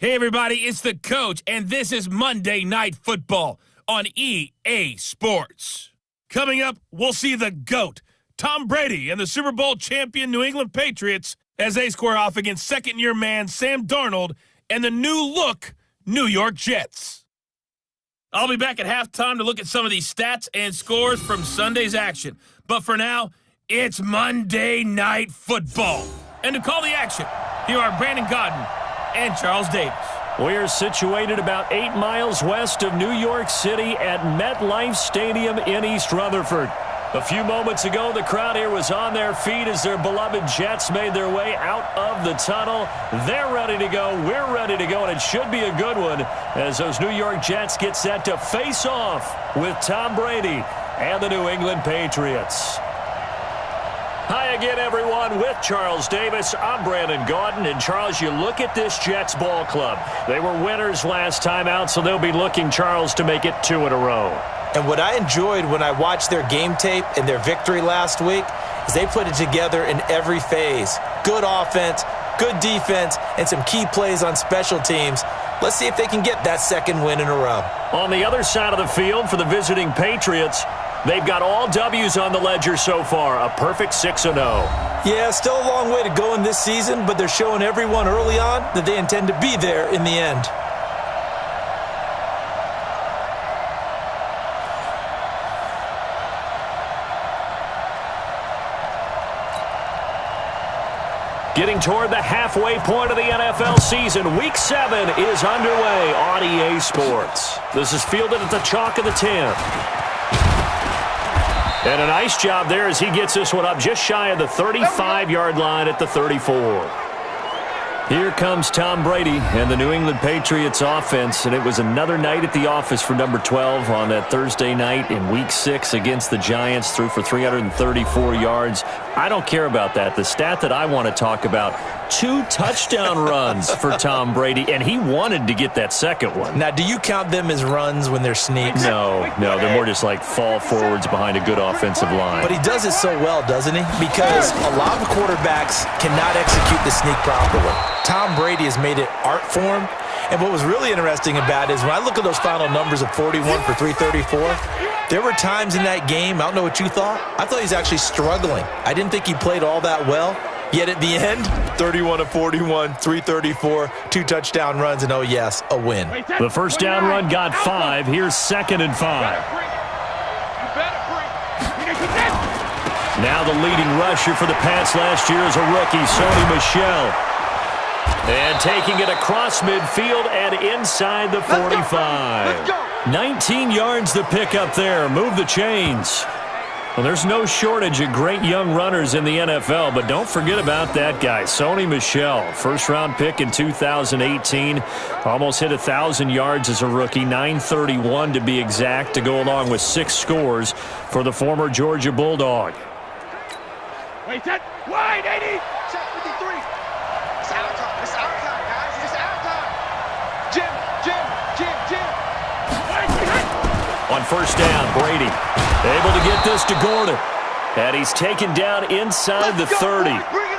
Hey everybody, it's the coach, and this is Monday Night Football on EA Sports. Coming up, we'll see the GOAT, Tom Brady, and the Super Bowl champion New England Patriots as they square off against second-year man Sam Darnold and the new-look New York Jets. I'll be back at halftime to look at some of these stats and scores from Sunday's action. But for now, it's Monday Night Football. And to call the action, here are Brandon Godden and Charles Davis. We're situated about 8 miles west of New York City at MetLife Stadium in East Rutherford. A few moments ago, the crowd here was on their feet as their beloved Jets made their way out of the tunnel. They're ready to go. We're ready to go, and it should be a good one as those New York Jets get set to face off with Tom Brady and the New England Patriots. Hi again, everyone. With Charles Davis, I'm Brandon Gaudin. And, Charles, you look at this Jets ball club. They were winners last time out, so they'll be looking, Charles, to make it 2 in a row. And what I enjoyed when I watched their game tape and their victory last week is they put it together in every phase. Good offense, good defense, and some key plays on special teams. Let's see if they can get that second win in a row. On the other side of the field for the visiting Patriots, they've got all W's on the ledger so far, a perfect 6-0. Yeah, still a long way to go in this season, but they're showing everyone early on that they intend to be there in the end. Getting toward the halfway point of the NFL season, Week 7 is underway on EA Sports. This is fielded at the chalk of the 10. And a nice job there as he gets this one up just shy of the 35-yard line at the 34. Here comes Tom Brady and the New England Patriots offense, and it was another night at the office for number 12 on that Thursday night in Week 6 against the Giants. Threw for 334 yards. I don't care about that. The stat that I want to talk about, 2 touchdown runs for Tom Brady, and he wanted to get that second one. Now, do you count them as runs when they're sneaks? No, they're more just like fall forwards behind a good offensive line. But he does it so well, doesn't he? Because a lot of quarterbacks cannot execute the sneak properly. Tom Brady has made it art form. And what was really interesting about it is when I look at those final numbers of 41 for 334, there were times in that game, I don't know what you thought, I thought he was actually struggling. I didn't think he played all that well. Yet at the end, 31 of 41, 334, 2 touchdown runs, and oh yes, a win. The first down run got 5. Here's 2nd and 5. Now the leading rusher for the Pats last year is a rookie, Sony Michel. And taking it across midfield and inside the 45. 19 yards to pick up there. Move the chains. Well, there's no shortage of great young runners in the NFL, but don't forget about that guy, Sony Michel. First-round pick in 2018. Almost hit 1,000 yards as a rookie, 931 to be exact, to go along with 6 scores for the former Georgia Bulldog. Wait, set, wide, 80, set 53. It's our time, guys. It's our time. Jim. On first down, Brady able to get this to Gordon. And he's taken down inside the 30.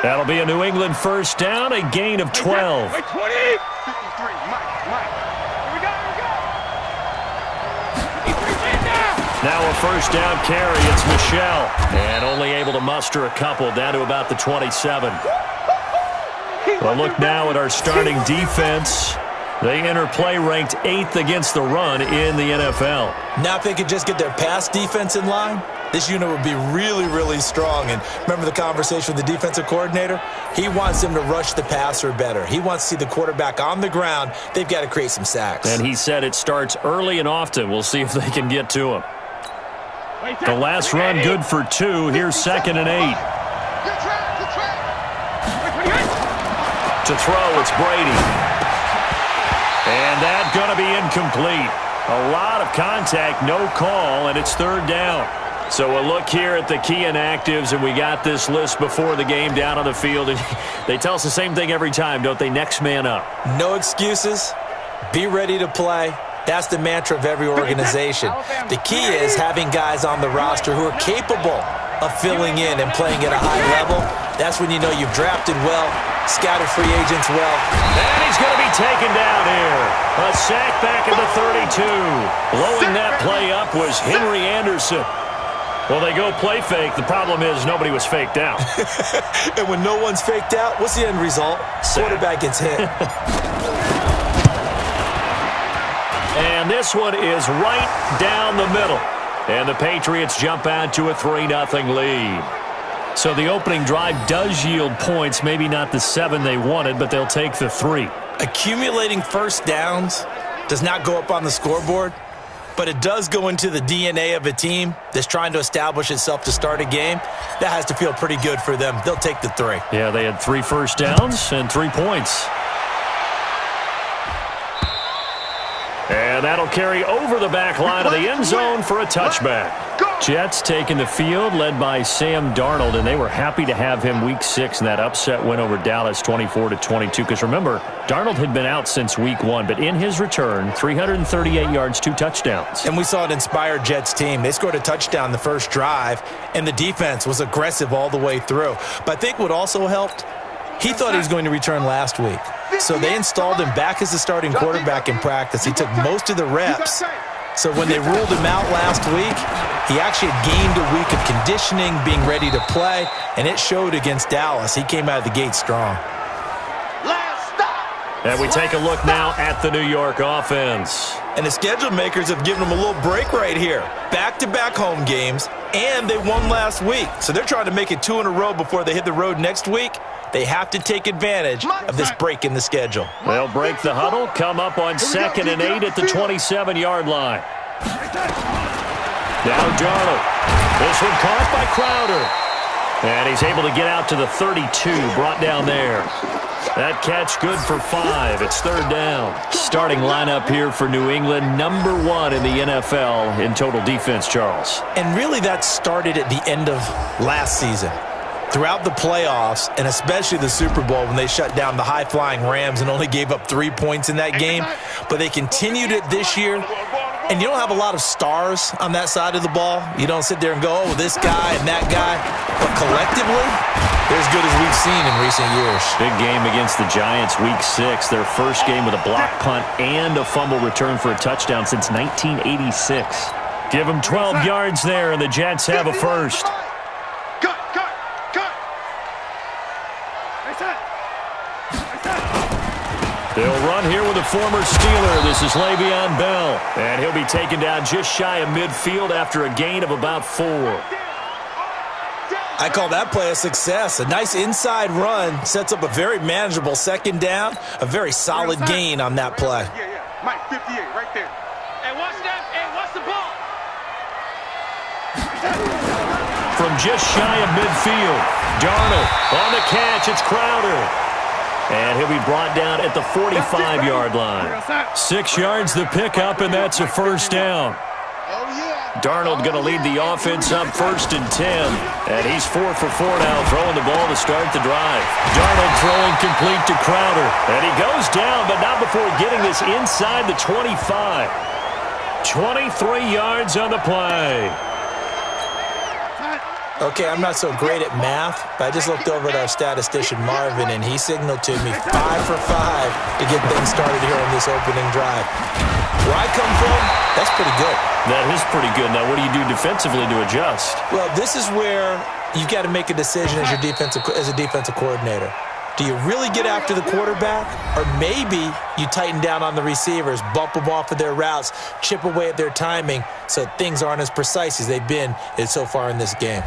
That'll be a New England first down, a gain of 12. Wait, 20. 53, Mike. Here we go. Now a first down carry, it's Michel. And only able to muster a couple down to about the 27. Well, look now at our starting defense. They enter play ranked 8th against the run in the NFL. Now if they could just get their pass defense in line, this unit would be really, really strong. And remember the conversation with the defensive coordinator? He wants them to rush the passer better. He wants to see the quarterback on the ground. They've got to create some sacks. And he said it starts early and often. We'll see if they can get to him. The last run good for 2. Here's 2nd and 8. To throw, it's Brady. And that's going to be incomplete. A lot of contact, no call, and it's 3rd down. So a look here at the key inactives, and we got this list before the game down on the field. And they tell us the same thing every time, don't they? Next man up. No excuses. Be ready to play. That's the mantra of every organization. The key is having guys on the roster who are capable of filling in and playing at a high level. That's when you know you've drafted well Scouted free agents well. And he's going to be taken down here. A sack back at the 32. Blowing that play up was Henry Anderson. Well, they go play fake. The problem is nobody was faked out. And when no one's faked out, what's the end result? Quarterback gets hit. And this one is right down the middle. And the Patriots jump out to a 3-0 lead. So the opening drive does yield points, maybe not the 7 they wanted, but they'll take the 3. Accumulating first downs does not go up on the scoreboard, but it does go into the DNA of a team that's trying to establish itself to start a game. That has to feel pretty good for them. They'll take the 3. Yeah, they had 3 first downs and 3 points. And that'll carry over the back line of the end zone for a touchback. Jets taking the field, led by Sam Darnold, and they were happy to have him week 6 in that upset win over Dallas 24-22. Because remember, Darnold had been out since week 1, but in his return, 338 yards, 2 touchdowns. And we saw an inspired Jets team. They scored a touchdown the first drive, and the defense was aggressive all the way through. But I think what also helped, he thought he was going to return last week. So they installed him back as the starting quarterback in practice. He took most of the reps. So when they ruled him out last week, he actually had gained a week of conditioning, being ready to play, and it showed against Dallas. He came out of the gate strong. And we take a look now at the New York offense. And the schedule makers have given them a little break right here. Back-to-back home games, and they won last week. So they're trying to make it 2 in a row before they hit the road next week. They have to take advantage of this break in the schedule. They'll break the huddle, come up on 2nd and 8 at the 27-yard line. Now Darnold. This one caught by Crowder. And he's able to get out to the 32, brought down there. That catch good for 5. It's 3rd down. Starting lineup here for New England, number 1 in the NFL in total defense, Charles. And really that started at the end of last season. Throughout the playoffs, and especially the Super Bowl when they shut down the high-flying Rams and only gave up 3 points in that game. But they continued it this year. And you don't have a lot of stars on that side of the ball. You don't sit there and go, oh, this guy and that guy. But collectively, they're as good as we've seen in recent years. Big game against the Giants week 6. Their first game with a block punt and a fumble return for a touchdown since 1986. Give them 12 yards there, and the Jets have a first. They'll run here with a former Steeler. This is Le'Veon Bell. And he'll be taken down just shy of midfield after a gain of about 4. I call that play a success. A nice inside run sets up a very manageable 2nd down. A very solid gain on that play. Yeah. Mike, 58, right there. Hey, watch that. Hey, watch the ball. From just shy of midfield, Darnold on the catch. It's Crowder. And he'll be brought down at the 45-yard line. 6 yards the pickup, and that's a 1st down. Darnold going to lead the offense up 1st and 10. And he's 4 for 4 now, throwing the ball to start the drive. Darnold throwing complete to Crowder. And he goes down, but not before getting this inside the 25. 23 yards on the play. Okay, I'm not so great at math, but I just looked over at our statistician, Marvin, and he signaled to me 5 for 5 to get things started here on this opening drive. Where I come from, that's pretty good. That is pretty good. Now, what do you do defensively to adjust? Well, this is where you've got to make a decision as a defensive coordinator. Do you really get after the quarterback, or maybe you tighten down on the receivers, bump them off of their routes, chip away at their timing so things aren't as precise as they've been so far in this game?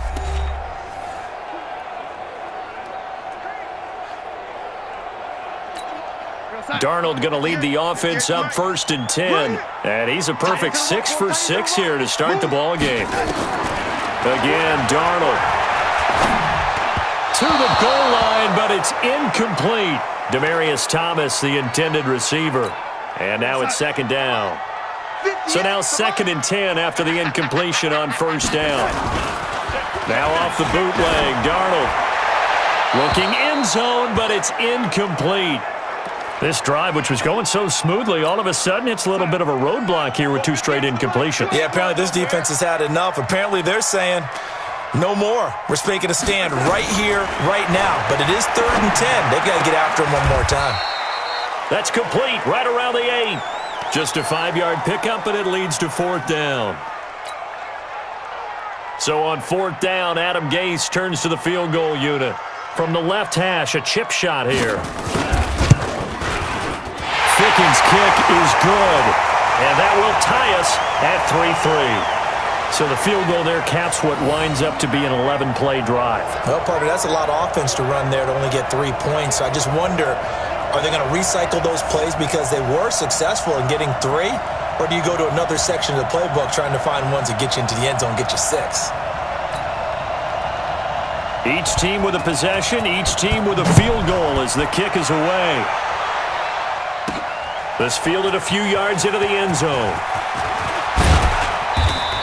Darnold going to lead the offense up 1st and 10. And he's a perfect 6 for 6 here to start the ball game. Again, Darnold to the goal line, but it's incomplete. Demaryius Thomas, the intended receiver. And now it's 2nd down. So now 2nd and 10 after the incompletion on 1st down. Now off the bootleg, Darnold looking end zone, but it's incomplete. This drive, which was going so smoothly, all of a sudden it's a little bit of a roadblock here with 2 straight incompletions. Yeah, apparently this defense has had enough. Apparently they're saying, No more. We're making a stand right here, right now. But it is 3rd and 10. They've got to get after him one more time. That's complete right around the 8. Just a 5-yard pickup, and it leads to 4th down. So on 4th down, Adam Gase turns to the field goal unit. From the left hash, a chip shot here. Ficken's kick is good, and that will tie us at 3-3. So the field goal there caps what winds up to be an 11-play drive. Well, partner, that's a lot of offense to run there to only get 3 points. So I just wonder, are they going to recycle those plays because they were successful in getting 3? Or do you go to another section of the playbook trying to find ones that get you into the end zone, get you 6? Each team with a possession, each team with a field goal as the kick is away. This fielded a few yards into the end zone.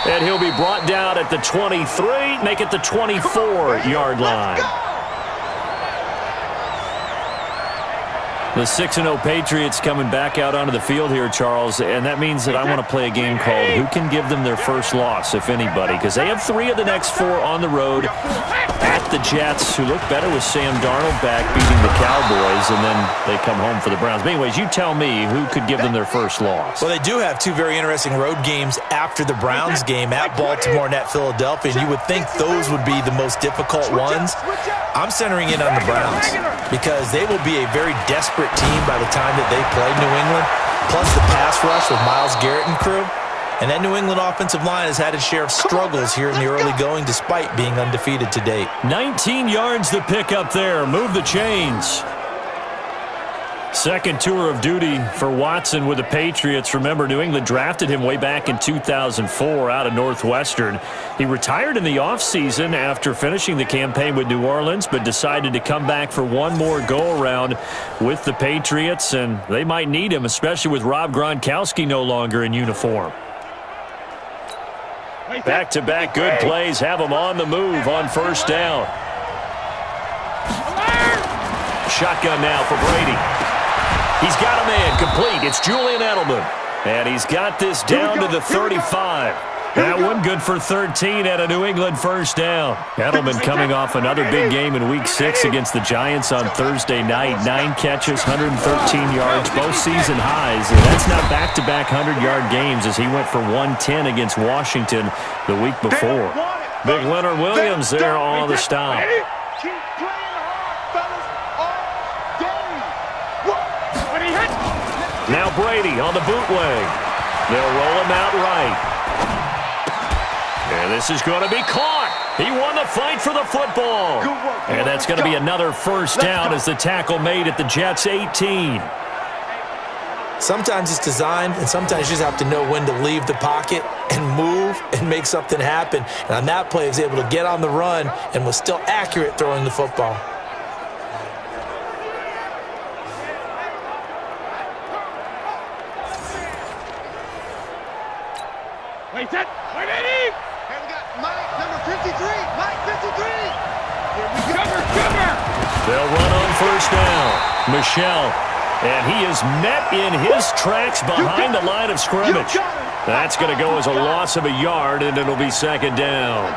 And he'll be brought down at the 23, make it the 24-yard line. The 6-0 Patriots coming back out onto the field here, Charles, and that means that I want to play a game called Who Can Give Them Their First Loss, if anybody, because they have 3 of the next 4 on the road at the Jets, who look better with Sam Darnold back beating the Cowboys, and then they come home for the Browns. But anyways, you tell me who could give them their first loss. Well, they do have 2 very interesting road games after the Browns game at Baltimore and at Philadelphia, and you would think those would be the most difficult ones. I'm centering in on the Browns because they will be a very desperate team by the time that they play New England, plus the pass rush with Myles Garrett and crew. And that New England offensive line has had its share of struggles here in the early going despite being undefeated to date. 19 yards to pick up there. Move the chains. Second tour of duty for Watson with the Patriots. Remember, New England drafted him way back in 2004 out of Northwestern. He retired in the offseason after finishing the campaign with New Orleans, but decided to come back for one more go-around with the Patriots, and they might need him, especially with Rob Gronkowski no longer in uniform. Back-to-back good plays have him on the move on first down. Shotgun now for Brady. He's got a man complete. It's Julian Edelman. And he's got this down to the 35. That one good for 13 at a New England first down. Edelman coming off another big game in Week 6 against the Giants on Thursday night. 9 catches, 113 yards, both season highs. And that's not back-to-back 100-yard games as he went for 110 against Washington the week before. Big Leonard Williams there on the stop. Now Brady on the bootleg. They'll roll him out right. And this is going to be caught. He won the fight for the football. And that's going to be another first down as the tackle made at the Jets' 18. Sometimes it's designed, and sometimes you just have to know when to leave the pocket and move and make something happen. And on that play, he was able to get on the run and was still accurate throwing the football. Wait, Eddie! Hey, we got Mike, number 53. Mike, 53. Here we go. Cover. They'll run on first down. Michelle. And he is met in his tracks behind the line of scrimmage. That's going to go as a loss of a yard, and it'll be second down.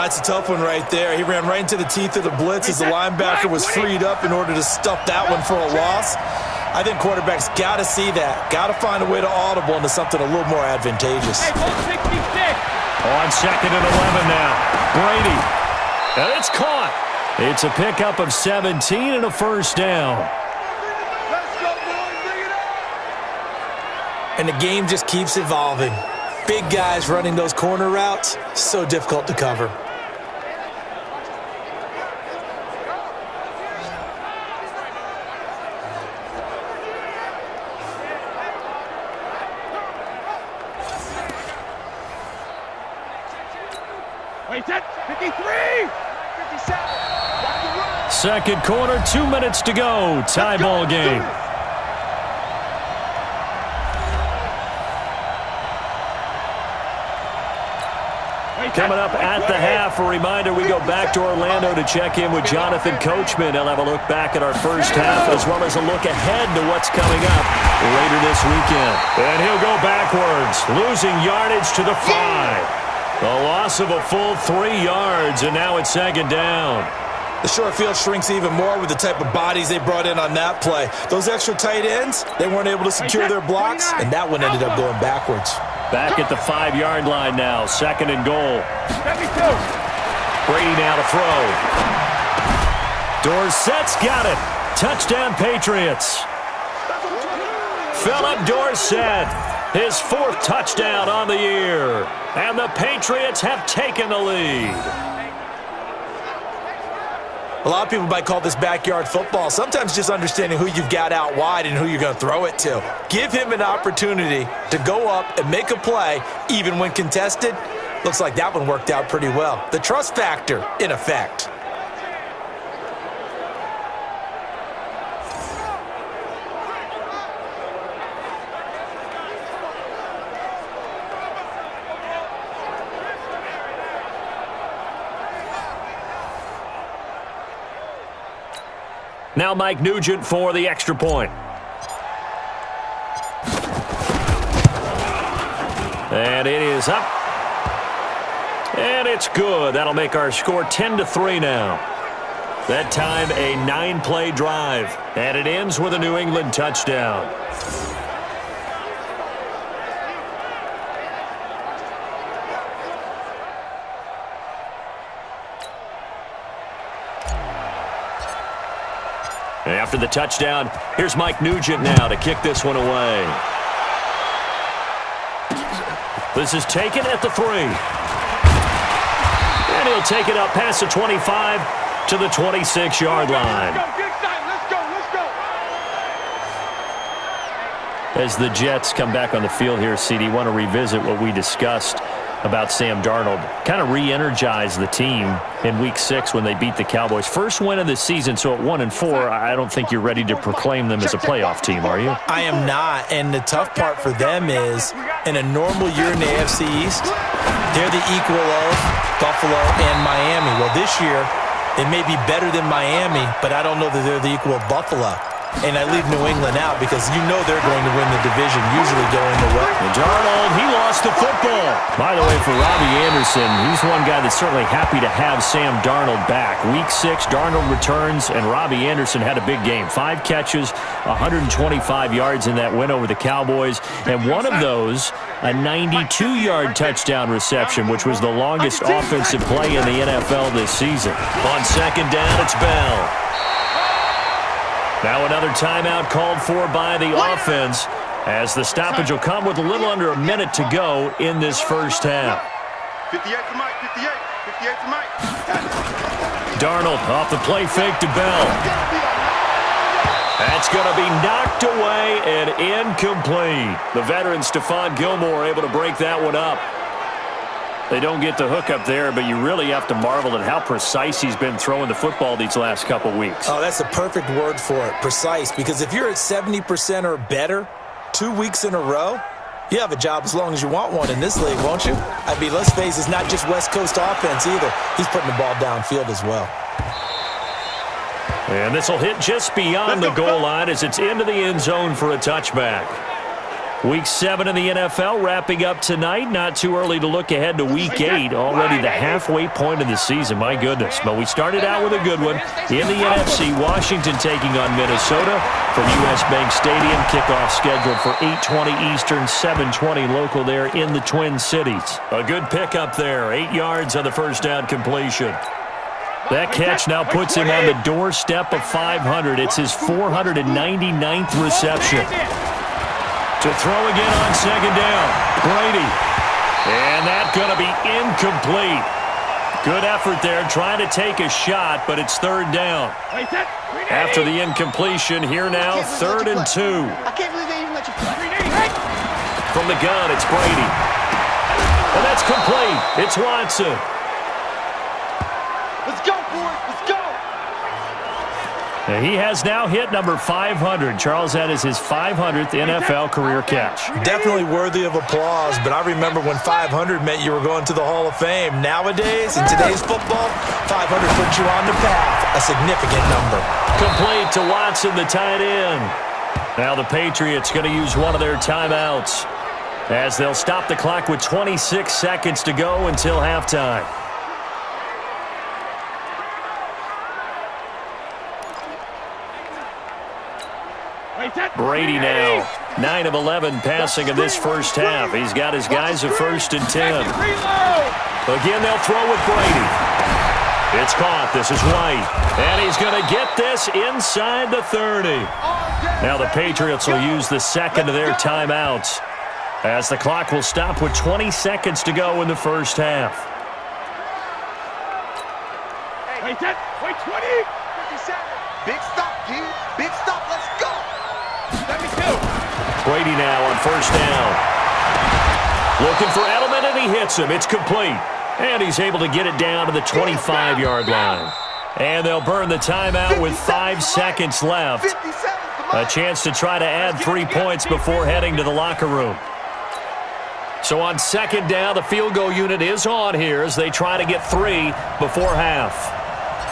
It's a tough one right there. He ran right into the teeth of the blitz as the linebacker was freed up in order to stuff that one for a loss. I think quarterbacks got to see that. Got to find a way to audible into something a little more advantageous. Hey, 66. On second and 11 now. Brady. And it's caught. It's a pickup of 17 and a first down. Let's go, boys. Bring it up. And the game just keeps evolving. Big guys running those corner routes, so difficult to cover. Wait, 53. 57. Second quarter, 2 minutes to go. Tie ball game. Coming up at the half, a reminder, we go back to Orlando to check in with Jonathan Coachman. He'll have a look back at our first half as well as a look ahead to what's coming up later this weekend. And he'll go backwards, losing yardage to the 5. A loss of a full 3 yards, and now it's second down. The short field shrinks even more with the type of bodies they brought in on that play. Those extra tight ends, they weren't able to secure their blocks, and that one ended up going backwards. Back at the 5-yard line now, second and goal. Brady now to throw. Dorsett's got it. Touchdown, Patriots. Philip Dorsett, his 4th touchdown on the year. And the Patriots have taken the lead. A lot of people might call this backyard football. Sometimes just understanding who you've got out wide and who you're going to throw it to. Give him an opportunity to go up and make a play, even when contested. Looks like that one worked out pretty well. The trust factor, in effect. Now Mike Nugent for the extra point. And it is up. And it's good. That'll make our score 10-3 now. That time a 9-play drive. And it ends with a New England touchdown. After the touchdown, here's Mike Nugent now to kick this one away. This is taken at the 3. And he'll take it up past the 25 to the 26-yard line. As the Jets come back on the field here, CD, want to revisit what we discussed about Sam Darnold. Kind of re-energized the team in Week 6 when they beat the Cowboys. First win of the season, so at 1-4, I don't think you're ready to proclaim them as a playoff team, are you? I am not, and the tough part for them is, in a normal year in the AFC East, they're the equal of Buffalo and Miami. Well, this year, they may be better than Miami, but I don't know that they're the equal of Buffalo. And I leave New England out because you know they're going to win the division, usually going the way. And Darnold, he lost the football. By the way, for Robbie Anderson, he's one guy that's certainly happy to have Sam Darnold back. Week 6, Darnold returns, and Robbie Anderson had a big game. 5 catches, 125 yards in that win over the Cowboys. And one of those, a 92-yard touchdown reception, which was the longest offensive play in the NFL this season. On second down, it's Bell. Now another timeout called for by the offense as the stoppage will come with a little under a minute to go in this first half. 58 for Mike, 58 for Mike. Darnold off the play fake to Bell. That's going to be knocked away and incomplete. The veteran Stephon Gilmore able to break that one up. They don't get the hook up there, but you really have to marvel at how precise he's been throwing the football these last couple weeks. Oh, that's a perfect word for it, precise, because if you're at 70% or better 2 weeks in a row, you have a job as long as you want one in this league, won't you? I mean, let's face it, it's not just West Coast offense either. He's putting the ball downfield as well. And this will hit just beyond the goal line as it's into the end zone for a touchback. Week 7 in the NFL wrapping up tonight. Not too early to look ahead to Week 8. Already the halfway point of the season. My goodness. But we started out with a good one. In the NFC, Washington taking on Minnesota from US Bank Stadium. Kickoff scheduled for 8:20 Eastern, 7:20 local there in the Twin Cities. A good pickup there. 8 yards on the first down completion. That catch now puts him on the doorstep of 500. It's his 499th reception. To throw again on second down. Brady. And that's going to be incomplete. Good effort there trying to take a shot, but it's third down. After the incompletion, here now, 3rd and 2. I can't believe they even let you play. From the gun, it's Brady. And that's complete. It's Watson. Let's go, boys. Let's go. He has now hit number 500. Charles, that is his 500th NFL career catch. Definitely worthy of applause, but I remember when 500 meant you were going to the Hall of Fame. Nowadays, in today's football, 500 puts you on the path, a significant number. Complete to Watson, the tight end. Now the Patriots going to use one of their timeouts. as they'll stop the clock with 26 seconds to go until halftime. Brady now, 9 of 11 passing in this first half. He's got his guys at 1st and 10. Again, they'll throw with Brady. It's caught. This is White. And he's going to get this inside the 30. Now the Patriots will use the second of their timeouts, as the clock will stop with 20 seconds to go in the first half. Wait, 20. 57. Big stop, G. Big stop. Let's go. 72. Brady now on 1st down. Looking for Edelman, and he hits him. It's complete. And he's able to get it down to the 25-yard line. And they'll burn the timeout with 5 seconds left. A chance to try to add 3 points before heading to the locker room. So on 2nd down, the field goal unit is on here as they try to get 3 before half.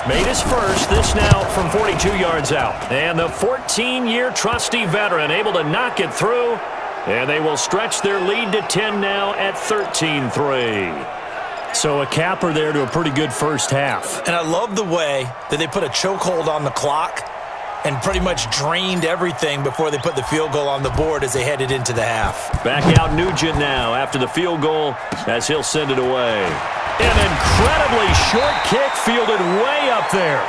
Made his first, this now from 42 yards out. And the 14-year trusty veteran able to knock it through. And they will stretch their lead to 10 now at 13-3. So a capper there to a pretty good first half. And I love the way that they put a chokehold on the clock and pretty much drained everything before they put the field goal on the board as they headed into the half. Back out Nugent now after the field goal as he'll send it away. An incredibly short kick fielded way up there.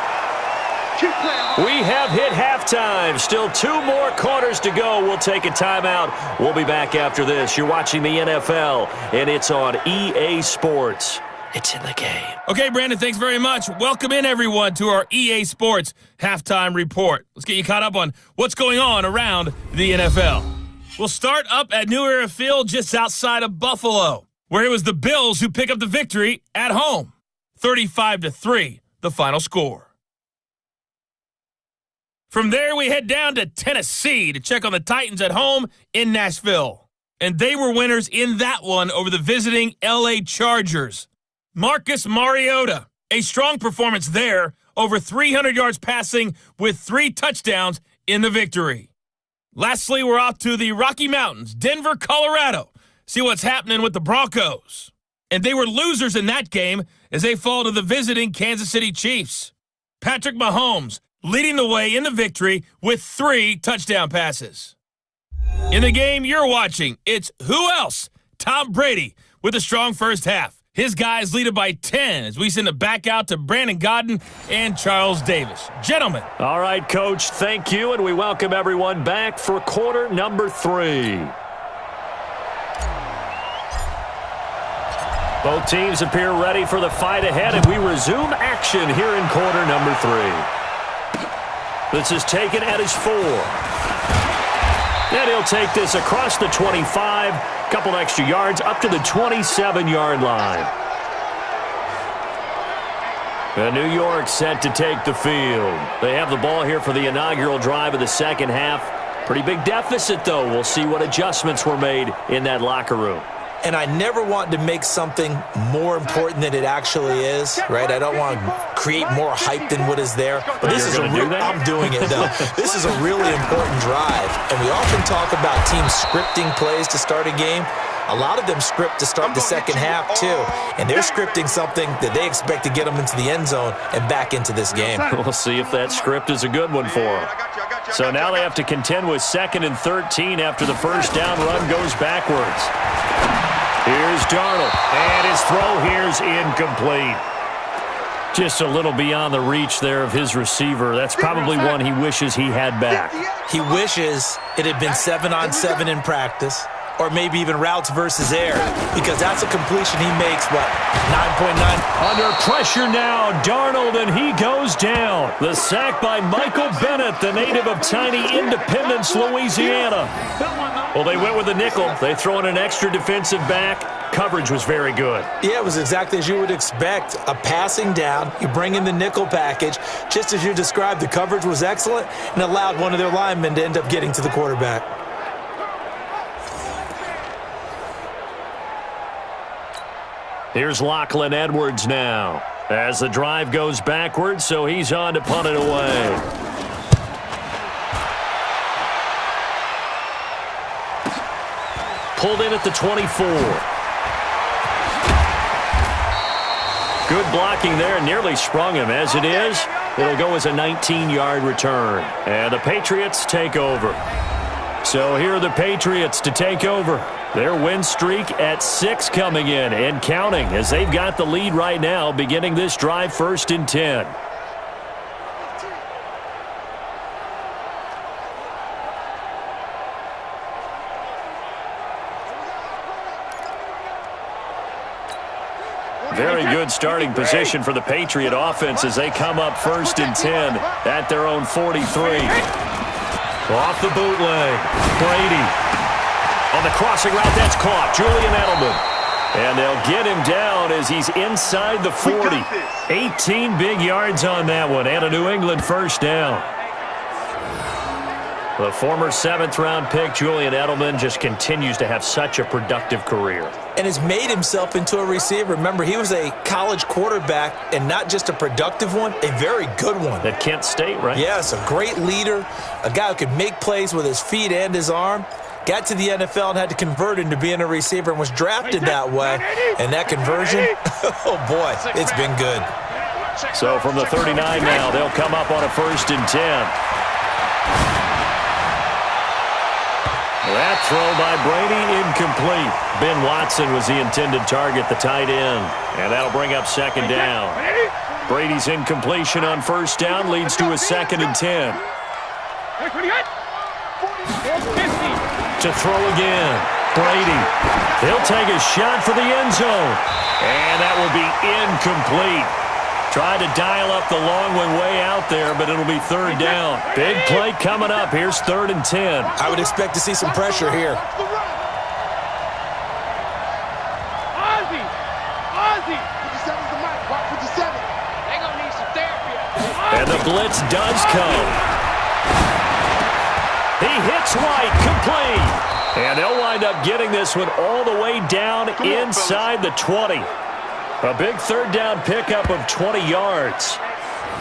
We have hit halftime. Still 2 more quarters to go. We'll take a timeout. We'll be back after this. You're watching the NFL, and it's on EA Sports. It's in the game. Okay, Brandon, thanks very much. Welcome in, everyone, to our EA Sports Halftime Report. Let's get you caught up on what's going on around the NFL. We'll start up at New Era Field just outside of Buffalo, where it was the Bills who pick up the victory at home. 35-3, the final score. From there, we head down to Tennessee to check on the Titans at home in Nashville. And they were winners in that one over the visiting LA Chargers. Marcus Mariota, a strong performance there, over 300 yards passing with 3 touchdowns in the victory. Lastly, we're off to the Rocky Mountains, Denver, Colorado. See what's happening with the Broncos. And they were losers in that game as they fall to the visiting Kansas City Chiefs. Patrick Mahomes leading the way in the victory with 3 touchdown passes. In the game you're watching, it's who else? Tom Brady with a strong first half. His guys lead it by 10 as we send it back out to Brandon Godden and Charles Davis. Gentlemen. All right, Coach, thank you, and we welcome everyone back for quarter number 3. Both teams appear ready for the fight ahead, and we resume action here in quarter number 3. This is taken at his 4. And he'll take this across the 25, couple extra yards up to the 27-yard line. And New York set to take the field. They have the ball here for the inaugural drive of the second half. Pretty big deficit, though. We'll see what adjustments were made in that locker room. And I never want to make something more important than it actually is, right? I don't want to create more hype than what is there. But this is I'm doing it, though. This is a really important drive. And we often talk about teams scripting plays to start a game. A lot of them script to start the second half, too. And they're scripting something that they expect to get them into the end zone and back into this game. We'll see if that script is a good one for them. So now they have to contend with 2nd and 13 after the first down run goes backwards. Here's Darnold, and his throw here's incomplete. Just a little beyond the reach there of his receiver. That's probably one he wishes he had back. He wishes it had been 7-on-7 in practice, or maybe even routes versus air, because that's a completion he makes, 9.9. Under pressure now, Darnold, and he goes down. The sack by Michael Bennett, the native of tiny Independence, Louisiana. Well, they went with the nickel. They throw in an extra defensive back. Coverage was very good. Yeah, it was exactly as you would expect. A passing down, you bring in the nickel package. Just as you described, the coverage was excellent and allowed one of their linemen to end up getting to the quarterback. Here's Lachlan Edwards now as the drive goes backwards, so he's on to punt it away. pulled in at the 24. Good blocking there, nearly sprung him. As it is, it'll go as a 19-yard return. And the Patriots take over. So here are the Patriots to take over. Their win streak at 6 coming in and counting as they've got the lead right now beginning this drive 1st and 10. Very good starting position for the Patriot offense as they come up 1st and 10 at their own 43. Off the bootleg. Brady. On the crossing route, that's caught. Julian Edelman. And they'll get him down as he's inside the 40. 18 big yards on that one and a New England 1st down. The former 7th-round pick, Julian Edelman, just continues to have such a productive career. And has made himself into a receiver. Remember, he was a college quarterback, and not just a productive one, a very good one. At Kent State, right? Yes, a great leader, a guy who could make plays with his feet and his arm. Got to the NFL and had to convert into being a receiver and was drafted that way. And that conversion, oh boy, it's been good. So from the 39 now, they'll come up on a 1st and 10. That throw by Brady, incomplete. Ben Watson was the intended target, the tight end. And that'll bring up 2nd down. Brady's incompletion on 1st down leads to a 2nd and 10. To throw again. Brady. He'll take a shot for the end zone. And that will be incomplete. Tried to dial up the long one way out there, but it'll be 3rd down. Big play coming up. Here's 3rd and 10. I would expect to see some pressure here. And the blitz does come. He hits White, complete. And they'll wind up getting this one all the way down inside the 20. A big 3rd down pickup of 20 yards.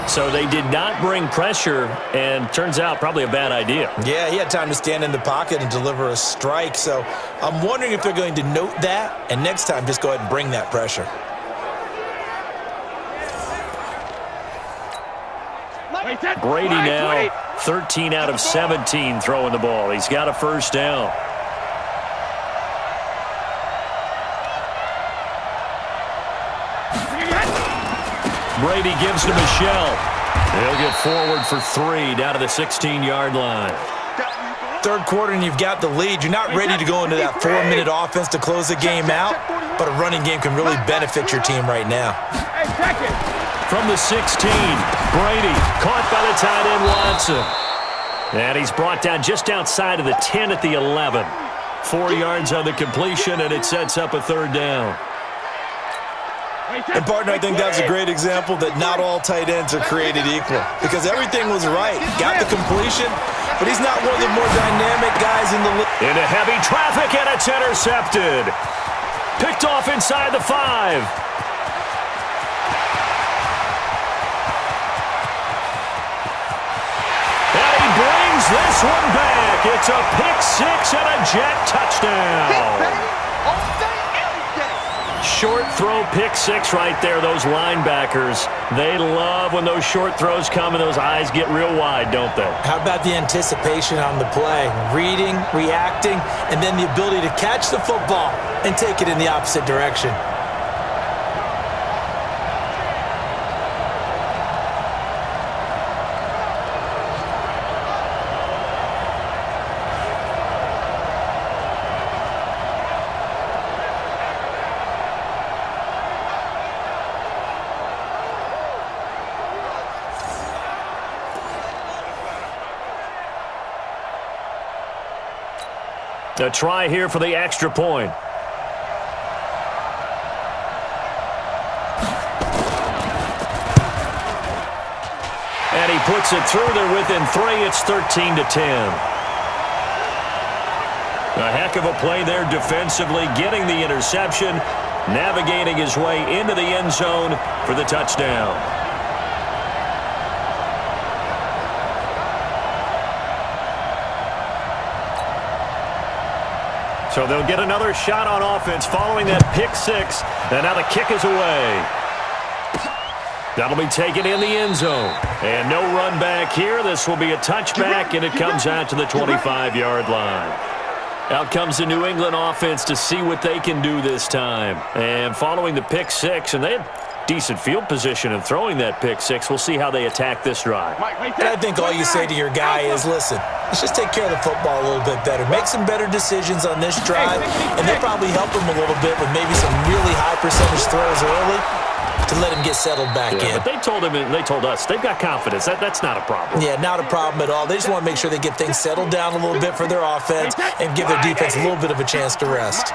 So they did not bring pressure, and turns out probably a bad idea. Yeah, he had time to stand in the pocket and deliver a strike. So I'm wondering if they're going to note that, and next time just go ahead and bring that pressure. Brady now 13 out of 17 throwing the ball. He's got a 1st down. Brady gives to Michelle. He'll get forward for 3 down to the 16-yard line. 3rd quarter and you've got the lead. You're not ready to go into that 4-minute offense to close the game out, but a running game can really benefit your team right now. From the 16, Brady caught by the tight end Watson. And he's brought down just outside of the 10 at the 11. 4 yards on the completion, and it sets up a 3rd down. And, partner, I think that's a great example that not all tight ends are created equal because everything was right. Got the completion, but he's not one of the more dynamic guys in the league. Into heavy traffic, and it's intercepted. Picked off inside the 5. And he brings this one back. It's a pick 6 and a Jet touchdown. Short throw, pick 6 right there. Those linebackers, they love when those short throws come and those eyes get real wide, don't they? How about the anticipation on the play? Reading, reacting, and then the ability to catch the football and take it in the opposite direction. A try here for the extra point. And he puts it through. They're within 3. It's 13-10. A heck of a play there defensively, getting the interception, navigating his way into the end zone for the touchdown. So they'll get another shot on offense following that pick six. And now the kick is away. That'll be taken in the end zone. And no run back here. This will be a touchback, and it comes out to the 25-yard line. Out comes the New England offense to see what they can do this time. And following the pick six, and they had decent field position in throwing that pick six. We'll see how they attack this drive. And I think all you say to your guy is, listen, let's just take care of the football a little bit better. Make some better decisions on this drive, and they'll probably help him a little bit with maybe some really high percentage throws early to let him get settled back in. But they told him, and they told us, they've got confidence. That's not a problem. Yeah, not a problem at all. They just want to make sure they get things settled down a little bit for their offense and give their defense a little bit of a chance to rest.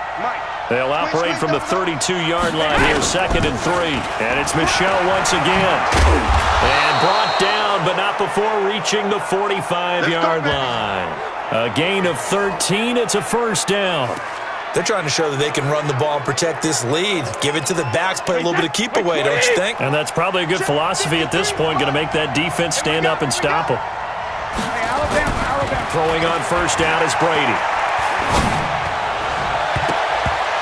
They'll operate from the 32-yard line here, 2nd and 3. And it's Michel once again. And brought down, but not before reaching the 45-yard line. A gain of 13. It's a first down. They're trying to show that they can run the ball and protect this lead. Give it to the backs, play a little bit of keep away, don't you think? And that's probably a good philosophy at this point, going to make that defense stand up and stop them. Throwing on first down is Brady.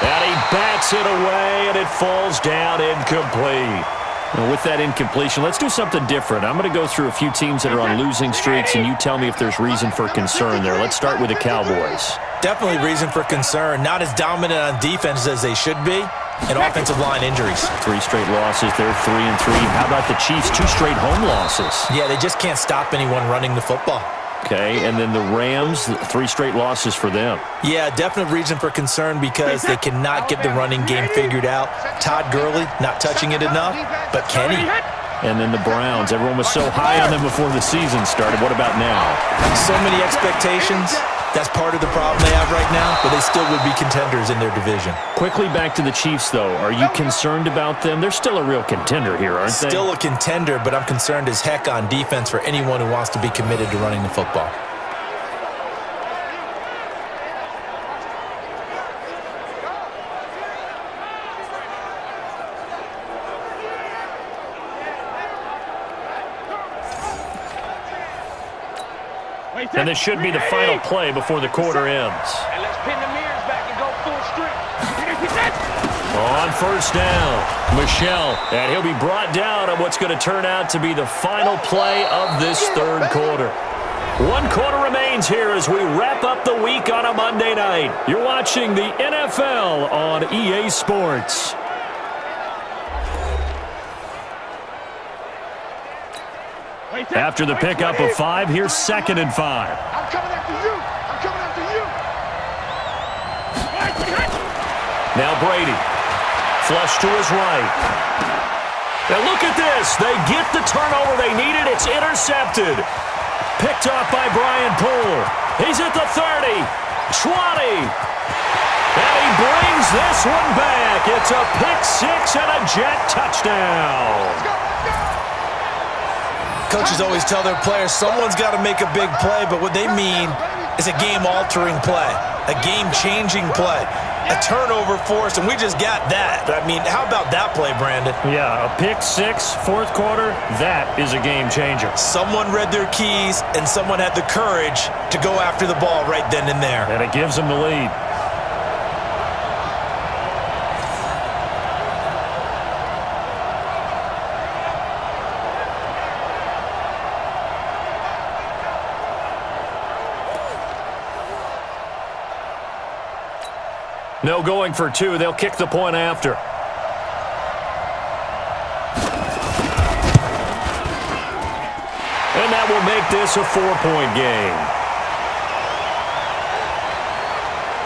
And he bats it away, and it falls down incomplete. And with that incompletion, let's do something different. I'm going to go through a few teams that are on losing streaks, and you tell me if there's reason for concern there. Let's start with the Cowboys. Definitely reason for concern. Not as dominant on defense as they should be, and offensive line injuries. 3 straight losses. They're 3 and 3. How about the Chiefs? 2 straight home losses. Yeah, they just can't stop anyone running the football. Okay, and then the Rams, 3 straight losses for them. Yeah, definite reason for concern because they cannot get the running game figured out. Todd Gurley not touching it enough, but can he? And then the Browns. Everyone was so high on them before the season started. What about now? So many expectations. That's part of the problem they have right now, but they still would be contenders in their division. Quickly back to the Chiefs, though. Are you concerned about them? They're still a real contender here, aren't they? Still a contender, but I'm concerned as heck on defense for anyone who wants to be committed to running the football. And this should be the final play before the quarter ends. And let's pin the mirrors back and go full strength. On first down, Michel. And he'll be brought down on what's going to turn out to be the final play of this third quarter. 1 quarter remains here as we wrap up the week on a Monday night. You're watching the NFL on EA Sports. After the pickup of 5, here's 2nd and 5. I'm coming after you. I'm coming after you. Now Brady. Flush to his right. Now look at this. They get the turnover they needed. It's intercepted. Picked off by Brian Poole. He's at the 30. 20. And he brings this one back. It's a pick six and a Jet touchdown. Coaches always tell their players someone's got to make a big play, but what they mean is a game-altering play, a game-changing play, a turnover forced, and we just got that. I mean, how about that play, Brandon? Yeah, a pick six, 4th quarter, that is a game-changer. Someone read their keys, and someone had the courage to go after the ball right then and there. And it gives them the lead. No going for 2. They'll kick the point after. And that will make this a 4-point game.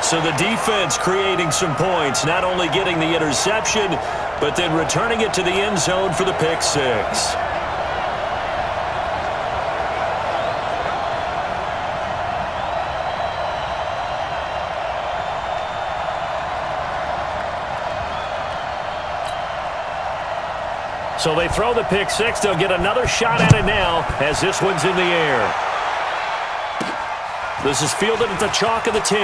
So the defense creating some points, not only getting the interception, but then returning it to the end zone for the pick six. So they throw the pick six. They'll get another shot at it now as this one's in the air. This is fielded at the chalk of the 10.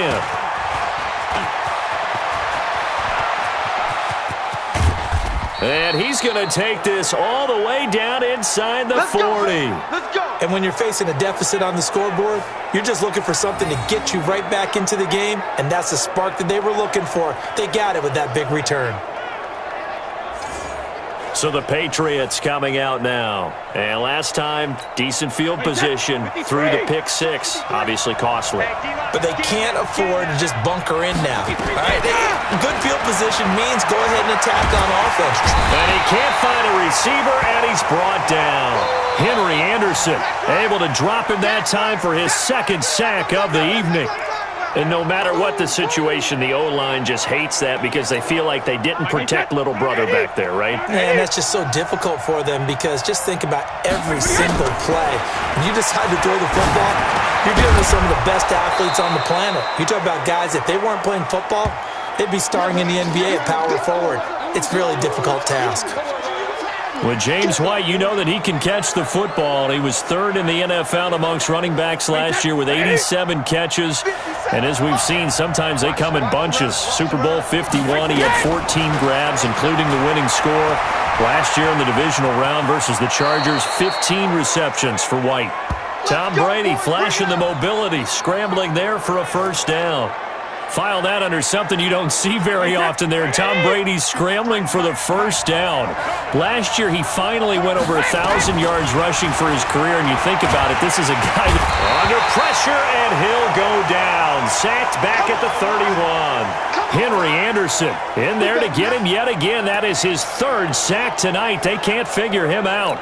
And he's going to take this all the way down inside the 40. Let's go. And when you're facing a deficit on the scoreboard, you're just looking for something to get you right back into the game, and that's the spark that they were looking for. They got it with that big return. So the Patriots coming out now. And last time, decent field position through the pick six. Obviously costly. But they can't afford to just bunker in now. All right, good field position means go ahead and attack on offense. And he can't find a receiver, and he's brought down. Henry Anderson able to drop him that time for his second sack of the evening. And no matter what the situation, the O-line just hates that because they feel like they didn't protect little brother back there, right? Man, that's just so difficult for them because just think about every single play. When you decide to throw the football, you're dealing with some of the best athletes on the planet. You talk about guys, if they weren't playing football, they'd be starring in the NBA at power forward. It's a really difficult task. With James White, you know that he can catch the football. He was third in the NFL amongst running backs last year with 87 catches. And as we've seen, sometimes they come in bunches. Super Bowl 51, he had 14 grabs, including the winning score. Last year in the divisional round versus the Chargers, 15 receptions for White. Tom Brady flashing the mobility, scrambling there for a first down. File that under something you don't see very often there. Tom Brady scrambling for the first down. Last year, he finally went over 1,000 yards rushing for his career, and you think about it, this is a guy under pressure, and he'll go down. Sacked back at the 31. Henry Anderson in there to get him yet again. That is his third sack tonight. They can't figure him out.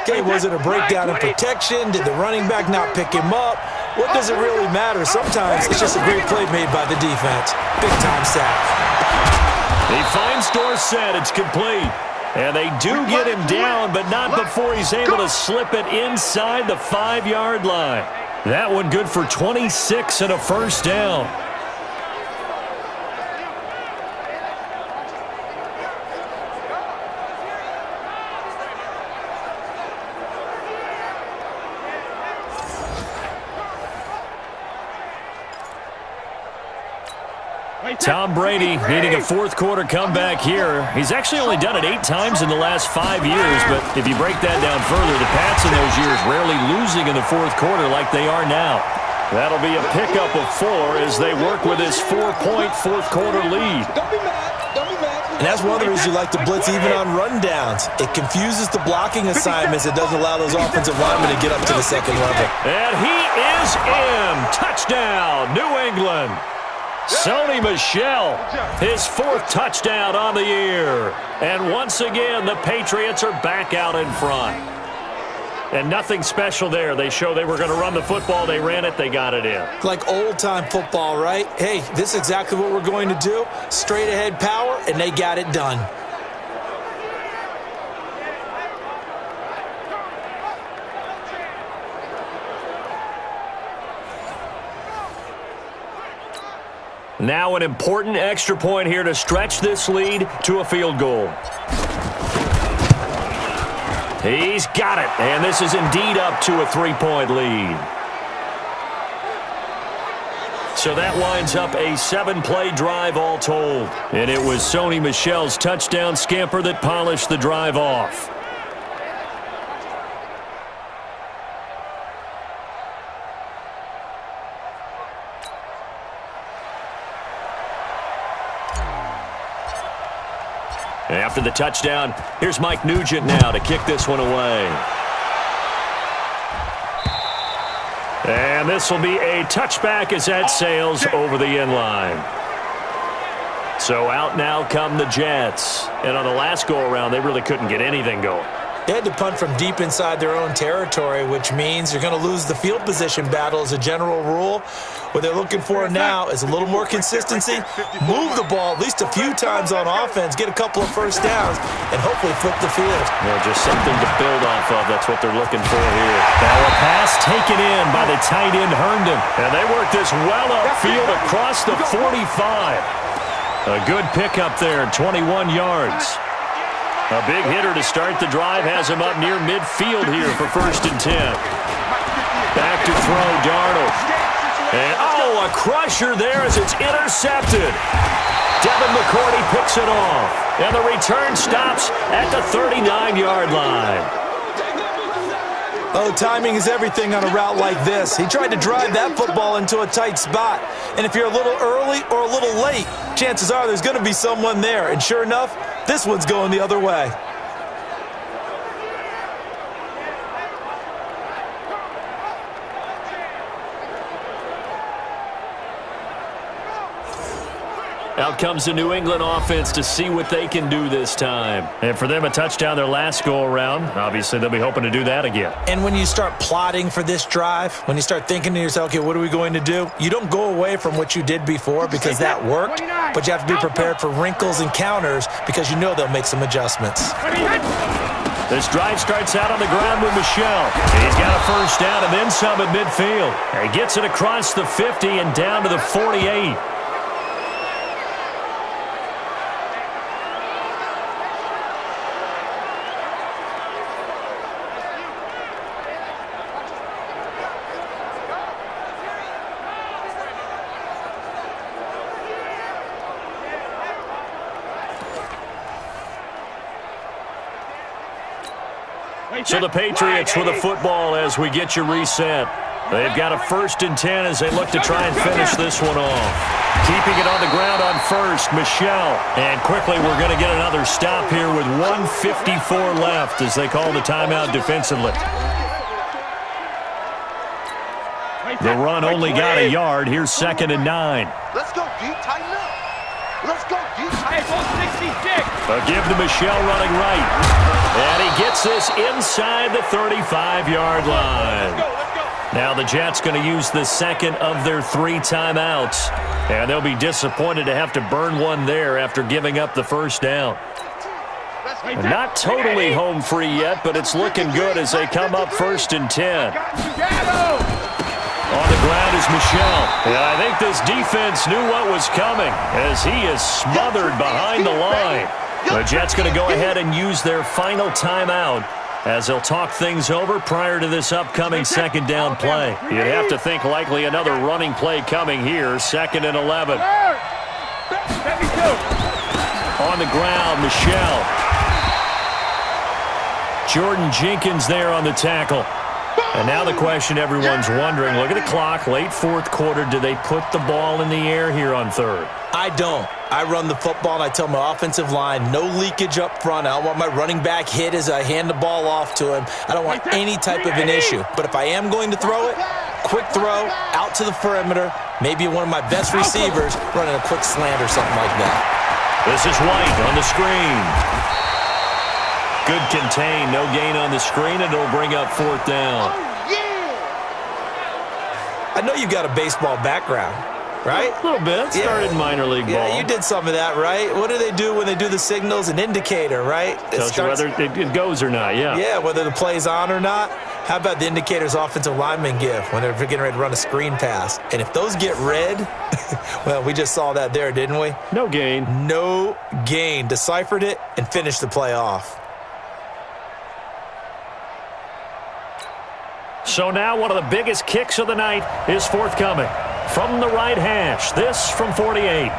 Okay, was it a breakdown in protection? Did the running back not pick him up? What does it really matter? Sometimes it's just a great play made by the defense. Big-time sack. He finds Dorsett. It's complete. And they do get him down, but not before he's able to slip it inside the 5-yard line. That one good for 26 and a first down. Tom Brady needing a fourth-quarter comeback here. He's actually only done it 8 times in the last 5 years, but if you break that down further, the Pats in those years rarely losing in the fourth quarter like they are now. That'll be a pickup of 4 as they work with this 4-point fourth-quarter lead. And that's one of the reasons you like to blitz even on rundowns. It confuses the blocking assignments. It doesn't allow those offensive linemen to get up to the second level. And he is in. Touchdown, New England. Sony Michel, his 4th touchdown on the year. And once again, the Patriots are back out in front. And nothing special there. They show they were going to run the football. They ran it. They got it in. Like old-time football, right? Hey, this is exactly what we're going to do. Straight-ahead power, and they got it done. Now an important extra point here to stretch this lead to a field goal. He's got it, and this is indeed up to a 3-point lead. So that winds up a 7-play drive all told. And it was Sony Michel's touchdown scamper that polished the drive off. After the touchdown, here's Mike Nugent now to kick this one away. And this will be a touchback as that sails over the end line. So out now come the Jets. And on the last go-around, they really couldn't get anything going. They had to punt from deep inside their own territory, which means you're going to lose the field position battle as a general rule. What they're looking for now is a little more consistency, move the ball at least a few times on offense, get a couple of first downs, and hopefully flip the field. Well, just something to build off of. That's what they're looking for here. Now a pass taken in by the tight end Herndon. And they work this well upfield across the 45. A good pickup there, 21 yards. A big hitter to start the drive has him up near midfield here for 1st and 10. Back to throw, Darnold. And, a crusher there as it's intercepted. Devin McCourty picks it off. And the return stops at the 39-yard line. Oh, timing is everything on a route like this. He tried to drive that football into a tight spot. And if you're a little early or a little late, chances are there's going to be someone there. And sure enough, this one's going the other way. Out comes the New England offense to see what they can do this time. And for them, a touchdown their last go-around. Obviously, they'll be hoping to do that again. And when you start plotting for this drive, when you start thinking to yourself, okay, what are we going to do? You don't go away from what you did before because that worked, but you have to be prepared for wrinkles and counters because you know they'll make some adjustments. This drive starts out on the ground with Michel. He's got a first down and then some at midfield. He gets it across the 50 and down to the 48. So the Patriots with the football as we get you reset. They've got a 1st and 10 as they look to try and finish this one off. Keeping it on the ground on first, Michel. And quickly we're going to get another stop here with 1:54 left as they call the timeout defensively. The run only got a yard. Here's 2nd and 9. Let's go deep, tighten up. Let's go deep. Hey, 66. A give to Michel running right. And he gets this inside the 35-yard line. Let's go. Now the Jets going to use the 2nd of their 3 timeouts. And they'll be disappointed to have to burn one there after giving up the first down. Not totally home free yet, but it's looking good as they come up 1st and 10. On the ground is Michel. And I think this defense knew what was coming as he is smothered behind the line. The Jets going to go ahead and use their final timeout as they'll talk things over prior to this upcoming 2nd down play. You'd have to think likely another running play coming here, 2nd and 11. On the ground, Michel. Jordan Jenkins there on the tackle. And now the question everyone's wondering, look at the clock, late 4th quarter, do they put the ball in the air here on 3rd? I don't. I run the football, and I tell my offensive line, no leakage up front. I don't want my running back hit as I hand the ball off to him. I don't want any type of an issue. But if I am going to throw it, quick throw, out to the perimeter, maybe one of my best receivers running a quick slant or something like that. This is White on the screen. Good contain, no gain on the screen, and it'll bring up 4th down. I know you've got a baseball background, right? A little bit. Started minor league ball. Yeah, you did some of that, right? What do they do when they do the signals? An indicator, right? Tells you whether it goes or not, yeah. Yeah, whether the play's on or not. How about the indicators offensive linemen give when they're getting ready to run a screen pass? And if those get red, well, we just saw that there, didn't we? No gain. No gain. Deciphered it and finished the play off. So now one of the biggest kicks of the night is forthcoming. From the right hash, this from 48.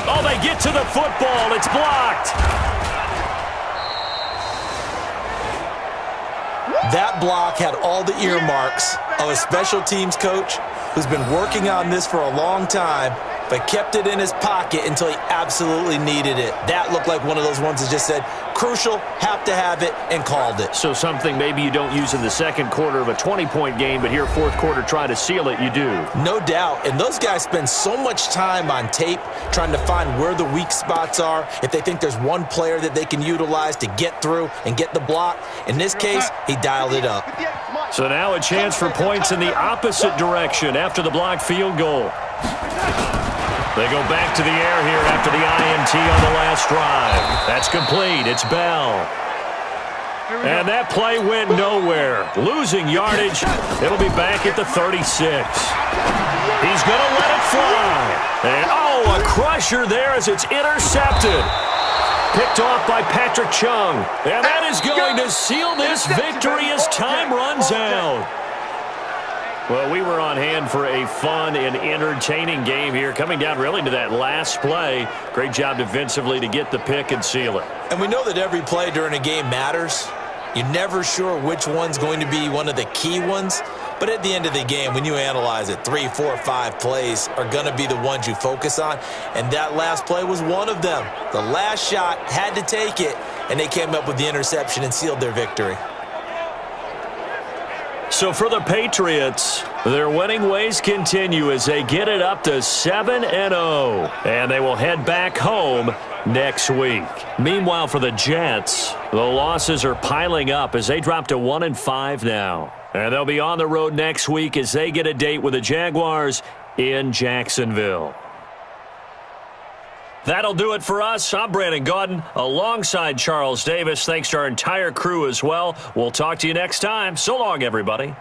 Oh, they get to the football. It's blocked. That block had all the earmarks of a special teams coach who's been working on this for a long time, but kept it in his pocket until he absolutely needed it. That looked like one of those ones that just said, crucial, have to have it, and called it. So something maybe you don't use in the 2nd quarter of a 20-point game, but here 4th quarter try to seal it, you do. No doubt. And those guys spend so much time on tape trying to find where the weak spots are, if they think there's one player that they can utilize to get through and get the block. In this case, he dialed it up. So now a chance for points in the opposite direction after the blocked field goal. They go back to the air here after the INT on the last drive. That's complete. It's Bell. And that play went nowhere. Losing yardage. It'll be back at the 36. He's going to let it fly. And, oh, a crusher there as it's intercepted. picked off by Patrick Chung. And that is going to seal this victory as time runs out. Well, we were on hand for a fun and entertaining game here, coming down really to that last play. Great job defensively to get the pick and seal it. And we know that every play during a game matters. You're never sure which one's going to be one of the key ones. But at the end of the game, when you analyze it, 3, 4, 5 plays are going to be the ones you focus on. And that last play was one of them. The last shot had to take it, and they came up with the interception and sealed their victory. So for the Patriots, their winning ways continue as they get it up to 7-0. And they will head back home next week. Meanwhile, for the Jets, the losses are piling up as they drop to 1-5 now. And they'll be on the road next week as they get a date with the Jaguars in Jacksonville. That'll do it for us. I'm Brandon Gaudin alongside Charles Davis. Thanks to our entire crew as well. We'll talk to you next time. So long, everybody.